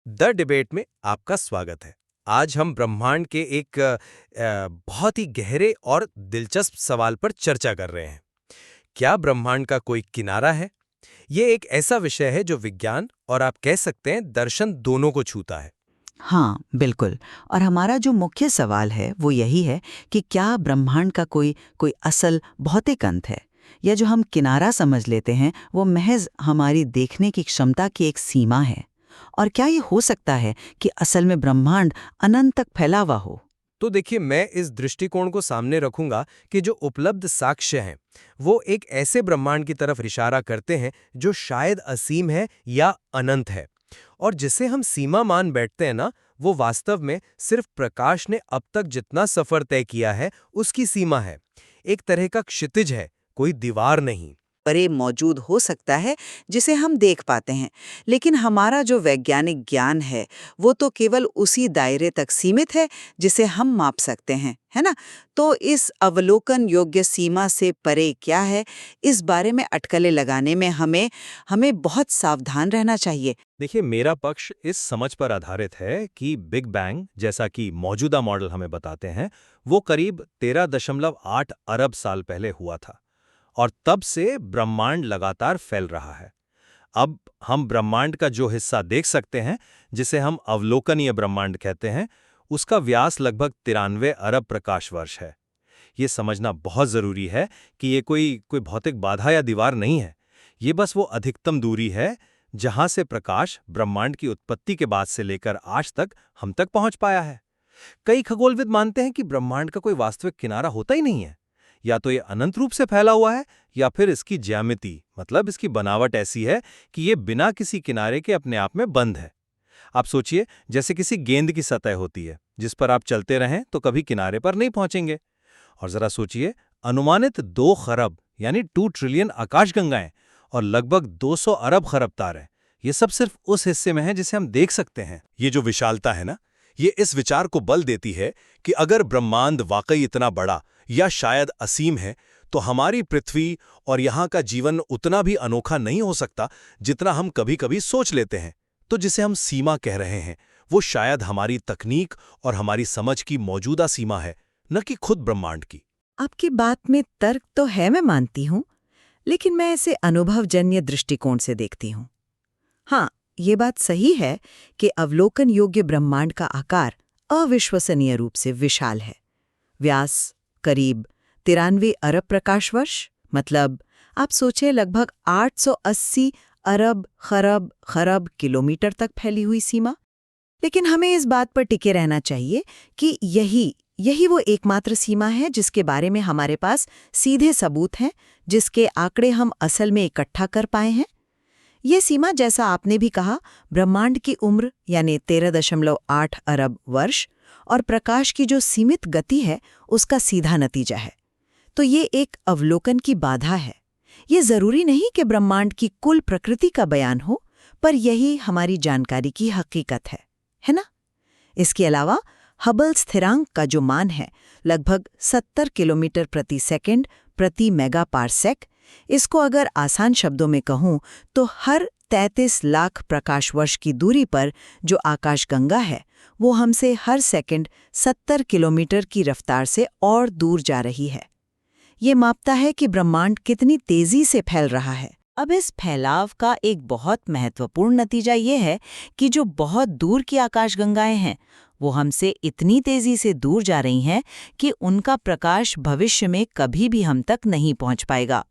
The debate में आपका स्वागत है। आज हम ब्रह्मांड के एक बहुत ही गहरे और दिलचस्प सवाल पर चर्चा कर रहे हैं। क्या ब्रह्मांड का कोई किनारा है? ये एक ऐसा विषय है जो विज्ञान और आप कह सकते हैं दर्शन दोनों को छूता है। हाँ, बिल्कुल। और हमारा जो मुख्य सवाल है वो यही है कि क्या ब्रह्मांड का कोई कोई असल भौतिक अंत है, या जो हम किनारा समझ लेते हैं वो महज हमारी देखने की क्षमता की एक सीमा है। और क्या ये हो सकता है कि असल में ब्रह्मांड अनंत तक फैला हुआ हो? तो देखिए, मैं इस दृष्टिकोण को सामने रखूंगा कि जो उपलब्ध साक्ष्य हैं वो एक ऐसे ब्रह्मांड की तरफ इशारा करते हैं जो शायद असीम है या अनंत है। और जिसे हम सीमा मान बैठते हैं ना, वो वास्तव में सिर्फ प्रकाश ने अब तक जितना सफर तय किया है उसकी सीमा है। एक तरह का क्षितिज है, कोई दीवार नहीं। परे मौजूद हो सकता है जिसे हम देख पाते हैं, लेकिन हमारा जो वैज्ञानिक ज्ञान है वो तो केवल उसी दायरे तक सीमित है जिसे हम माप सकते हैं, है ना? तो इस अवलोकन योग्य सीमा से परे क्या है, इस बारे में अटकलें लगाने में हमें हमें बहुत सावधान रहना चाहिए। देखिए, मेरा पक्ष इस समझ पर आधारित है कि बिग बैंग, जैसा कि मौजूदा मॉडल हमें बताते हैं, वो करीब 13.8 अरब साल पहले हुआ था और तब से ब्रह्मांड लगातार फैल रहा है। अब हम ब्रह्मांड का जो हिस्सा देख सकते हैं, जिसे हम अवलोकनीय ब्रह्मांड कहते हैं, उसका व्यास लगभग 93 अरब प्रकाश वर्ष है। ये समझना बहुत जरूरी है कि ये कोई भौतिक बाधा या दीवार नहीं है। ये बस वो अधिकतम दूरी है जहां से प्रकाश ब्रह्मांड की उत्पत्ति के बाद से लेकर आज तक हम तक पहुंच पाया है। कई खगोलविद मानते हैं कि ब्रह्मांड का कोई वास्तविक किनारा होता ही नहीं है। या तो ये अनंत रूप से फैला हुआ है, या फिर इसकी ज्यामिति मतलब इसकी बनावट ऐसी है कि ये बिना किसी किनारे के अपने आप में बंद है। आप सोचिए, जैसे किसी गेंद की सतह होती है जिस पर आप चलते रहें तो कभी किनारे पर नहीं पहुंचेंगे। और जरा सोचिए, अनुमानित 2 खरब यानी 2 ट्रिलियन आकाशगंगाएं और लगभग 200 अरब खरब तारे, ये सब सिर्फ उस हिस्से में है जिसे हम देख सकते हैं। ये जो विशालता है ना, ये इस विचार को बल देती है कि अगर ब्रह्मांड वाकई इतना बड़ा या शायद असीम है, तो हमारी पृथ्वी और यहाँ का जीवन उतना भी अनोखा नहीं हो सकता जितना हम कभी-कभी सोच लेते हैं। तो जिसे हम सीमा कह रहे हैं, वो शायद हमारी तकनीक और हमारी समझ की मौजूदा सीमा है, न कि खुद ब्रह्मांड की। आपकी बात में तर्क तो है, मैं मानती हूँ, लेकिन मैं इसे अनुभवजन्य दृष्टिकोण से देखती हूँ। हाँ, ये बात सही है कि अवलोकन योग्य ब्रह्मांड का आकार अविश्वसनीय रूप से विशाल है। व्यास करीब 93 अरब प्रकाश वर्ष, मतलब आप सोचें लगभग 880 अरब खरब खरब किलोमीटर तक फैली हुई सीमा। लेकिन हमें इस बात पर टिके रहना चाहिए कि यही यही वो एकमात्र सीमा है जिसके बारे में हमारे पास सीधे सबूत हैं, जिसके आंकड़े हम असल में इकट्ठा कर पाए हैं। ये सीमा, जैसा आपने भी कहा, ब्रह्मांड की उम्र यानी 13.8 अरब वर्ष और प्रकाश की जो सीमित गति है उसका सीधा नतीजा है। तो ये एक अवलोकन की बाधा है। ये जरूरी नहीं कि ब्रह्मांड की कुल प्रकृति का बयान हो, पर यही हमारी जानकारी की हकीकत है ना? इसके अलावा हबल स्थिरांक का जो मान है लगभग 70 किलोमीटर प्रति सेकंड प्रति मेगा पारसेक, इसको अगर आसान शब्दों में कहूं तो हर 33 लाख प्रकाश वर्ष की दूरी पर जो आकाशगंगा है वो हमसे हर सेकंड 70 किलोमीटर की रफ्तार से और दूर जा रही है। ये मापता है कि ब्रह्मांड कितनी तेजी से फैल रहा है। अब इस फैलाव का एक बहुत महत्वपूर्ण नतीजा ये है कि जो बहुत दूर की आकाशगंगाएं हैं वो हमसे इतनी तेजी से दूर जा रही हैं कि उनका प्रकाश भविष्य में कभी भी हम तक नहीं पहुंच पाएगा।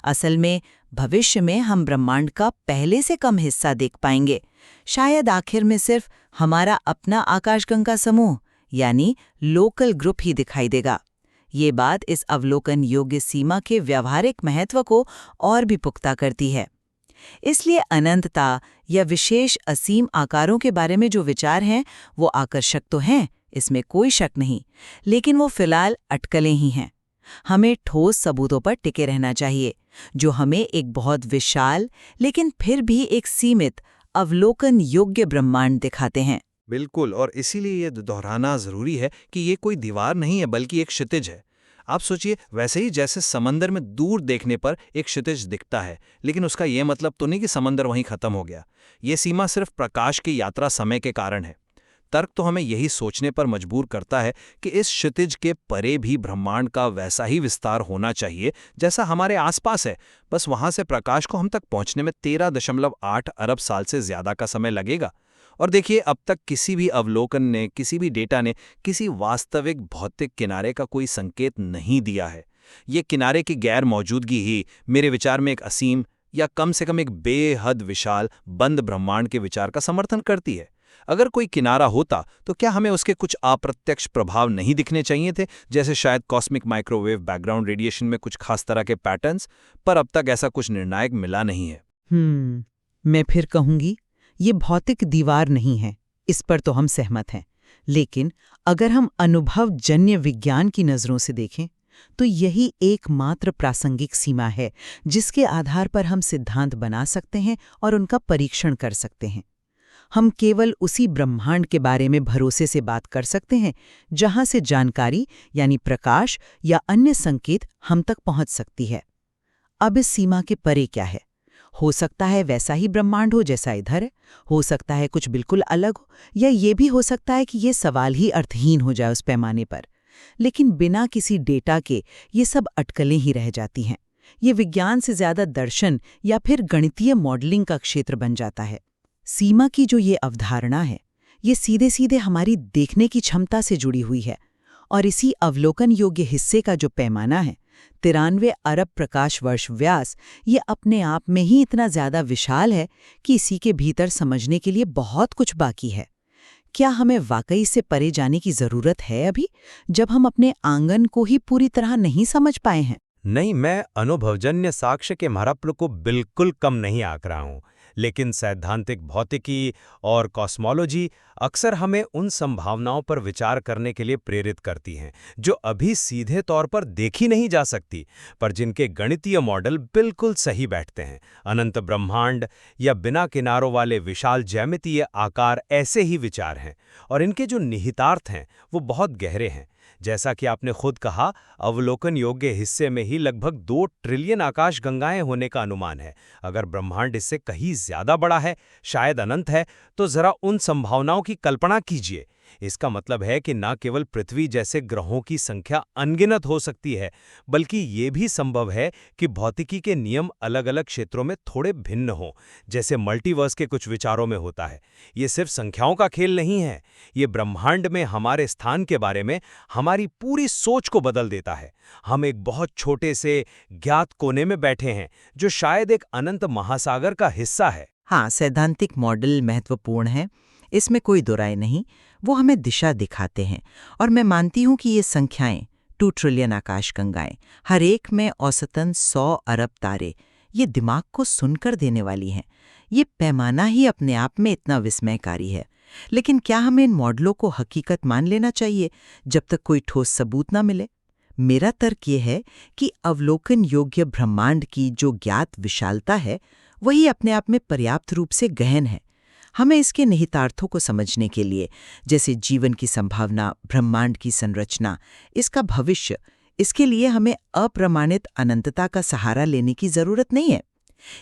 असल में भविष्य में हम ब्रह्मांड का पहले से कम हिस्सा देख पाएंगे। शायद आखिर में सिर्फ हमारा अपना आकाशगंगा समूह यानी लोकल ग्रुप ही दिखाई देगा। ये बात इस अवलोकन योग्य सीमा के व्यावहारिक महत्व को और भी पुख्ता करती है। इसलिए अनंतता या विशेष असीम आकारों के बारे में जो विचार हैं वो आकर्षक तो हैं, इसमें कोई शक नहीं, लेकिन वो फिलहाल अटकलें ही हैं। हमें ठोस सबूतों पर टिके रहना चाहिए जो हमें एक बहुत विशाल लेकिन फिर भी एक सीमित अवलोकन योग्य ब्रह्मांड दिखाते हैं। बिल्कुल, और इसीलिए ये दोहराना जरूरी है कि ये कोई दीवार नहीं है बल्कि एक क्षितिज है। आप सोचिए, वैसे ही जैसे समंदर में दूर देखने पर एक क्षितिज दिखता है, लेकिन उसका यह मतलब तो नहीं कि समंदर वहीं खत्म हो गया। ये सीमा सिर्फ प्रकाश की यात्रा समय के कारण है। तर्क तो हमें यही सोचने पर मजबूर करता है कि इस क्षितिज के परे भी ब्रह्मांड का वैसा ही विस्तार होना चाहिए जैसा हमारे आसपास है। बस वहां से प्रकाश को हम तक पहुंचने में 13.8 अरब साल से ज्यादा का समय लगेगा। और देखिए, अब तक किसी भी अवलोकन ने, किसी भी डेटा ने किसी वास्तविक भौतिक किनारे का कोई संकेत नहीं दिया है। ये किनारे की गैर मौजूदगी ही मेरे विचार में एक असीम या कम से कम एक बेहद विशाल बंद ब्रह्मांड के विचार का समर्थन करती है। अगर कोई किनारा होता तो क्या हमें उसके कुछ अप्रत्यक्ष प्रभाव नहीं दिखने चाहिए थे, जैसे शायद कॉस्मिक माइक्रोवेव बैकग्राउंड रेडिएशन में कुछ खास तरह के पैटर्न्स? पर अब तक ऐसा कुछ निर्णायक मिला नहीं है। मैं फिर कहूंगी, ये भौतिक दीवार नहीं है, इस पर तो हम सहमत हैं। लेकिन अगर हम अनुभवजन्य विज्ञान की नज़रों से देखें तो यही एकमात्र प्रासंगिक सीमा है जिसके आधार पर हम सिद्धांत बना सकते हैं और उनका परीक्षण कर सकते हैं। हम केवल उसी ब्रह्मांड के बारे में भरोसे से बात कर सकते हैं जहां से जानकारी यानी प्रकाश या अन्य संकेत हम तक पहुंच सकती है। अब इस सीमा के परे क्या है? हो सकता है वैसा ही ब्रह्मांड हो जैसा इधर है, हो सकता है कुछ बिल्कुल अलग हो, या ये भी हो सकता है कि ये सवाल ही अर्थहीन हो जाए उस पैमाने पर। लेकिन बिना किसी डेटा के ये सब अटकलें ही रह जाती हैं। ये विज्ञान से ज्यादा दर्शन या फिर गणितीय मॉडलिंग का क्षेत्र बन जाता है। सीमा की जो ये अवधारणा है, ये सीधे सीधे हमारी देखने की क्षमता से जुड़ी हुई है, और इसी अवलोकन योग्य हिस्से का जो पैमाना है 93 अरब प्रकाश वर्ष व्यास, ये अपने आप में ही इतना ज्यादा विशाल है कि इसी के भीतर समझने के लिए बहुत कुछ बाकी है। क्या हमें वाकई से परे जाने की जरूरत है अभी, जब हम अपने आंगन को ही पूरी तरह नहीं समझ पाए हैं? नहीं, मैं अनुभवजन्य साक्ष्य के महत्व को बिल्कुल कम नहीं आंक रहा हूं, लेकिन सैद्धांतिक भौतिकी और कॉस्मोलॉजी अक्सर हमें उन संभावनाओं पर विचार करने के लिए प्रेरित करती हैं जो अभी सीधे तौर पर देखी नहीं जा सकती, पर जिनके गणितीय मॉडल बिल्कुल सही बैठते हैं। अनंत ब्रह्मांड या बिना किनारों वाले विशाल ज्यामितीय आकार ऐसे ही विचार हैं, और इनके जो निहितार्थ हैं वो बहुत गहरे हैं। जैसा कि आपने खुद कहा, अवलोकन योग्य हिस्से में ही लगभग 2 ट्रिलियन आकाशगंगाएं होने का अनुमान है। अगर ब्रह्मांड इससे कहीं ज्यादा बड़ा है, शायद अनंत है, तो जरा उन संभावनाओं की कल्पना कीजिए। इसका मतलब है कि न केवल पृथ्वी जैसे ग्रहों की संख्या अनगिनत हो सकती है, बल्कि ये भी संभव है कि भौतिकी के नियम अलग अलग क्षेत्रों में थोड़े भिन्न हों, जैसे मल्टीवर्स के कुछ विचारों में होता है। ये सिर्फ संख्याओं का खेल नहीं है, ये ब्रह्मांड में हमारे स्थान के बारे में हमारी पूरी सोच को बदल देता है। हम एक बहुत छोटे से ज्ञात कोने में बैठे हैं जो शायद एक अनंत महासागर का हिस्सा है। हाँ, सैद्धांतिक मॉडल महत्वपूर्ण है, इसमें कोई दो राय नहीं। वो हमें दिशा दिखाते हैं, और मैं मानती हूँ कि ये संख्याएं 2 ट्रिलियन आकाशगंगाएं, हर एक में औसतन 100 अरब तारे, ये दिमाग को सुनकर देने वाली हैं। ये पैमाना ही अपने आप में इतना विस्मयकारी है। लेकिन क्या हमें इन मॉडलों को हकीकत मान लेना चाहिए जब तक कोई ठोस सबूत ना मिले? मेरा तर्क ये है कि अवलोकन योग्य ब्रह्मांड की जो ज्ञात विशालता है, वही अपने आप में पर्याप्त रूप से गहन है। हमें इसके निहितार्थों को समझने के लिए, जैसे जीवन की संभावना, ब्रह्मांड की संरचना, इसका भविष्य, इसके लिए हमें अप्रमाणित अनंतता का सहारा लेने की जरूरत नहीं है।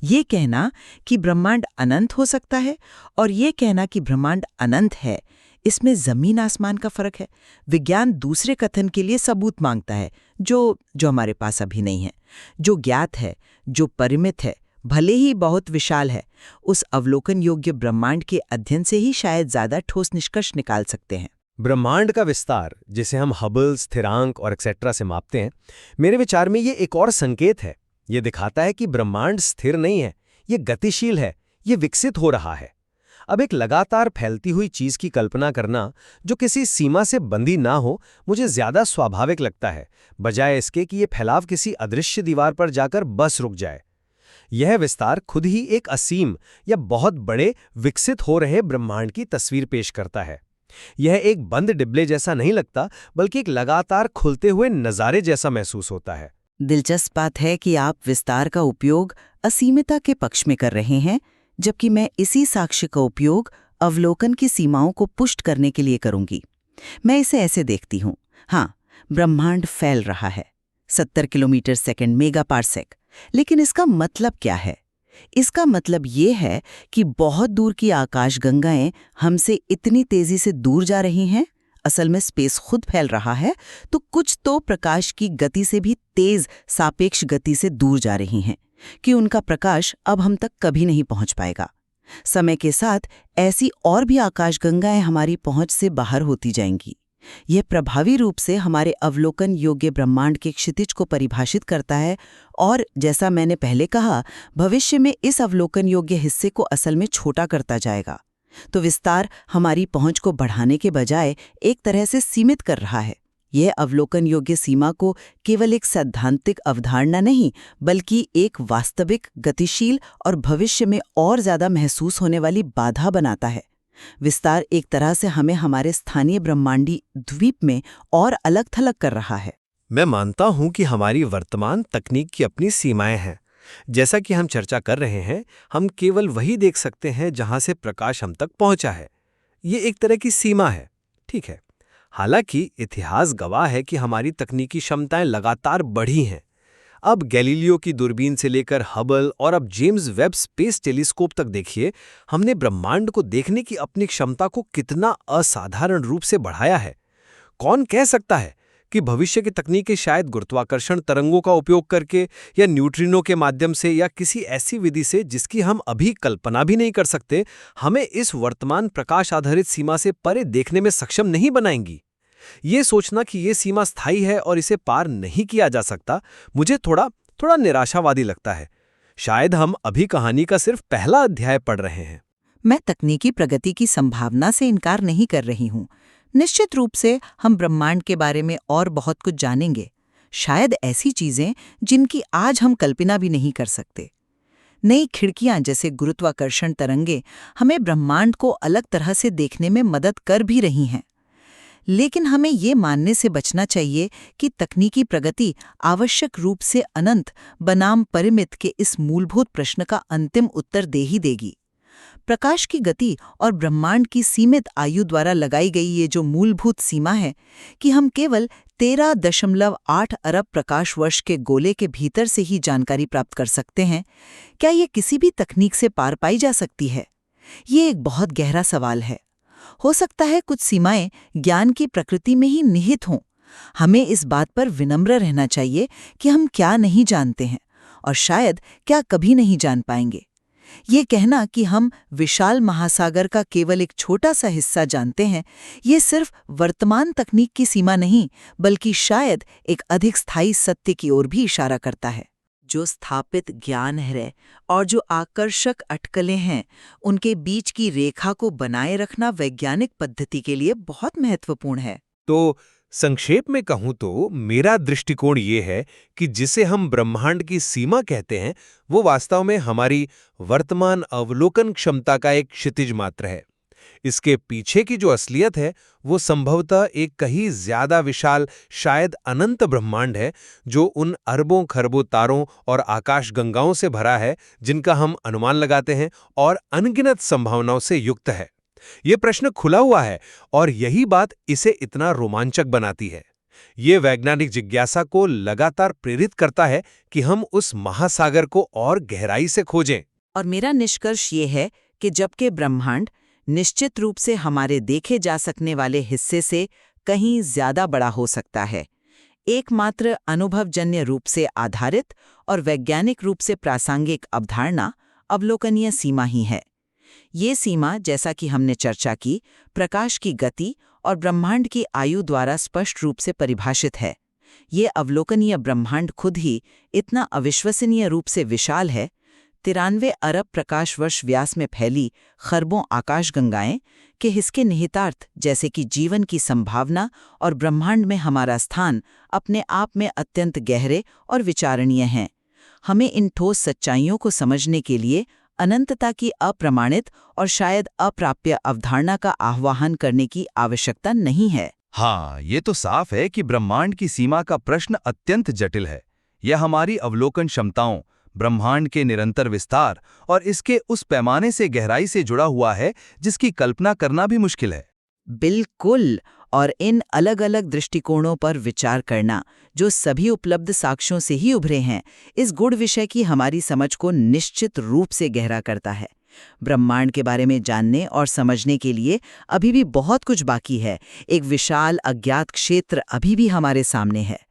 ये कहना कि ब्रह्मांड अनंत हो सकता है और ये कहना कि ब्रह्मांड अनंत है, इसमें जमीन आसमान का फर्क है। विज्ञान दूसरे कथन के लिए सबूत मांगता है जो हमारे पास अभी नहीं है। जो ज्ञात है, जो परिमित है, भले ही बहुत विशाल है, उस अवलोकन योग्य ब्रह्मांड के अध्ययन से ही शायद ज्यादा ठोस निष्कर्ष निकाल सकते हैं। ब्रह्मांड का विस्तार, जिसे हम हबल स्थिरांक और एक्सेट्रा से मापते हैं, मेरे विचार में ये एक और संकेत है। ये दिखाता है कि ब्रह्मांड स्थिर नहीं है, ये गतिशील है, ये विकसित हो रहा है। अब एक लगातार फैलती हुई चीज की कल्पना करना जो किसी सीमा से बंधी ना हो, मुझे ज्यादा स्वाभाविक लगता है, बजाय इसके कि ये फैलाव किसी अदृश्य दीवार पर जाकर बस रुक जाए। यह विस्तार खुद ही एक असीम या बहुत बड़े विकसित हो रहे ब्रह्मांड की तस्वीर पेश करता है। यह एक बंद डिब्ले जैसा नहीं लगता, बल्कि एक लगातार खुलते हुए नज़ारे जैसा महसूस होता है। दिलचस्प बात है कि आप विस्तार का उपयोग असीमिता के पक्ष में कर रहे हैं, जबकि मैं इसी साक्ष्य का उपयोग अवलोकन की सीमाओं को पुष्ट करने के लिए करूंगी। मैं इसे ऐसे देखती हूँ, हाँ, ब्रह्मांड फैल रहा है, 70 किलोमीटर सेकंड मेगा पार्सेक। लेकिन इसका मतलब क्या है? इसका मतलब ये है कि बहुत दूर की आकाशगंगाएं हमसे इतनी तेजी से दूर जा रही हैं, असल में स्पेस खुद फैल रहा है, तो कुछ तो प्रकाश की गति से भी तेज सापेक्ष गति से दूर जा रही हैं कि उनका प्रकाश अब हम तक कभी नहीं पहुंच पाएगा। समय के साथ ऐसी और भी आकाशगंगाएं हमारी पहुंच से बाहर होती जाएंगी। यह प्रभावी रूप से हमारे अवलोकन योग्य ब्रह्मांड के क्षितिज को परिभाषित करता है और जैसा मैंने पहले कहा, भविष्य में इस अवलोकन योग्य हिस्से को असल में छोटा करता जाएगा। तो विस्तार हमारी पहुंच को बढ़ाने के बजाय एक तरह से सीमित कर रहा है। यह अवलोकन योग्य सीमा को केवल एक सैद्धांतिक अवधारणा नहीं, बल्कि एक वास्तविक, गतिशील और भविष्य में और ज्यादा महसूस होने वाली बाधा बनाता है। विस्तार एक तरह से हमें हमारे स्थानीय ब्रह्मांडी द्वीप में और अलग थलग कर रहा है। मैं मानता हूं कि हमारी वर्तमान तकनीक की अपनी सीमाएं हैं। जैसा कि हम चर्चा कर रहे हैं, हम केवल वही देख सकते हैं जहां से प्रकाश हम तक पहुंचा है। ये एक तरह की सीमा है, ठीक है। हालांकि इतिहास गवाह है कि हमारी तकनीकी क्षमताएं लगातार बढ़ी हैं। अब गैलीलियो की दूरबीन से लेकर हबल और अब जेम्स वेब स्पेस टेलीस्कोप तक देखिए, हमने ब्रह्मांड को देखने की अपनी क्षमता को कितना असाधारण रूप से बढ़ाया है। कौन कह सकता है कि भविष्य की तकनीकें शायद गुरुत्वाकर्षण तरंगों का उपयोग करके या न्यूट्रिनो के माध्यम से या किसी ऐसी विधि से जिसकी हम अभी कल्पना भी नहीं कर सकते, हमें इस वर्तमान प्रकाश आधारित सीमा से परे देखने में सक्षम नहीं बनाएंगी। ये सोचना कि ये सीमा स्थायी है और इसे पार नहीं किया जा सकता, मुझे थोड़ा निराशावादी लगता है। शायद हम अभी कहानी का सिर्फ पहला अध्याय पढ़ रहे हैं। मैं तकनीकी प्रगति की संभावना से इनकार नहीं कर रही हूँ। निश्चित रूप से हम ब्रह्मांड के बारे में और बहुत कुछ जानेंगे, शायद ऐसी चीजें जिनकी आज हम कल्पना भी नहीं कर सकते। नई खिड़कियां जैसे गुरुत्वाकर्षण तरंगे हमें ब्रह्मांड को अलग तरह से देखने में मदद कर भी रही हैं। लेकिन हमें ये मानने से बचना चाहिए कि तकनीकी प्रगति आवश्यक रूप से अनंत बनाम परिमित के इस मूलभूत प्रश्न का अंतिम उत्तर दे ही देगी। प्रकाश की गति और ब्रह्मांड की सीमित आयु द्वारा लगाई गई ये जो मूलभूत सीमा है कि हम केवल 13.8 अरब प्रकाश वर्ष के गोले के भीतर से ही जानकारी प्राप्त कर सकते हैं, क्या ये किसी भी तकनीक से पार पाई जा सकती है? ये एक बहुत गहरा सवाल है। हो सकता है कुछ सीमाएं ज्ञान की प्रकृति में ही निहित हों। हमें इस बात पर विनम्र रहना चाहिए कि हम क्या नहीं जानते हैं और शायद क्या कभी नहीं जान पाएंगे। ये कहना कि हम विशाल महासागर का केवल एक छोटा सा हिस्सा जानते हैं, ये सिर्फ वर्तमान तकनीक की सीमा नहीं, बल्कि शायद एक अधिक स्थायी सत्य की ओर भी इशारा करता है। जो स्थापित ज्ञान है और जो आकर्षक अटकलें हैं, उनके बीच की रेखा को बनाए रखना वैज्ञानिक पद्धति के लिए बहुत महत्वपूर्ण है। तो संक्षेप में कहूं तो मेरा दृष्टिकोण ये है कि जिसे हम ब्रह्मांड की सीमा कहते हैं, वो वास्तव में हमारी वर्तमान अवलोकन क्षमता का एक क्षितिज मात्र है। इसके पीछे की जो असलियत है, वो संभवतः एक कहीं ज्यादा विशाल, शायद अनंत ब्रह्मांड है, जो उन अरबों खरबों तारों और आकाशगंगाओं से भरा है जिनका हम अनुमान लगाते हैं और अनगिनत संभावनाओं से युक्त है। ये प्रश्न खुला हुआ है और यही बात इसे इतना रोमांचक बनाती है। ये वैज्ञानिक जिज्ञासा को लगातार प्रेरित करता है कि हम उस महासागर को और गहराई से खोजें। और मेरा निष्कर्ष ये है कि जबकि ब्रह्मांड निश्चित रूप से हमारे देखे जा सकने वाले हिस्से से कहीं ज्यादा बड़ा हो सकता है, एकमात्र अनुभवजन्य रूप से आधारित और वैज्ञानिक रूप से प्रासंगिक अवधारणा अवलोकनीय सीमा ही है। ये सीमा, जैसा कि हमने चर्चा की, प्रकाश की गति और ब्रह्मांड की आयु द्वारा स्पष्ट रूप से परिभाषित है। ये अवलोकनीय ब्रह्मांड खुद ही इतना अविश्वसनीय रूप से विशाल है, 93 अरब प्रकाश वर्ष व्यास में फैली खरबों आकाशगंगाएं के इसके निहितार्थ, जैसे कि जीवन की संभावना और ब्रह्मांड में हमारा स्थान, अपने आप में अत्यंत गहरे और विचारणीय हैं। हमें इन ठोस सच्चाइयों को समझने के लिए अनंतता की अप्रमाणित और शायद अप्राप्य अवधारणा का आह्वान करने की आवश्यकता नहीं है। हाँ, ये तो साफ है कि ब्रह्मांड की सीमा का प्रश्न अत्यंत जटिल है। यह हमारी अवलोकन क्षमताओं, ब्रह्मांड के निरंतर विस्तार और इसके उस पैमाने से गहराई से जुड़ा हुआ है जिसकी कल्पना करना भी मुश्किल है। बिल्कुल, और इन अलग-अलग दृष्टिकोणों पर विचार करना, जो सभी उपलब्ध साक्ष्यों से ही उभरे हैं, इस गूढ़ विषय की हमारी समझ को निश्चित रूप से गहरा करता है। ब्रह्मांड के बारे में जानने और समझने के लिए अभी भी बहुत कुछ बाकी है। एक विशाल अज्ञात क्षेत्र अभी भी हमारे सामने है।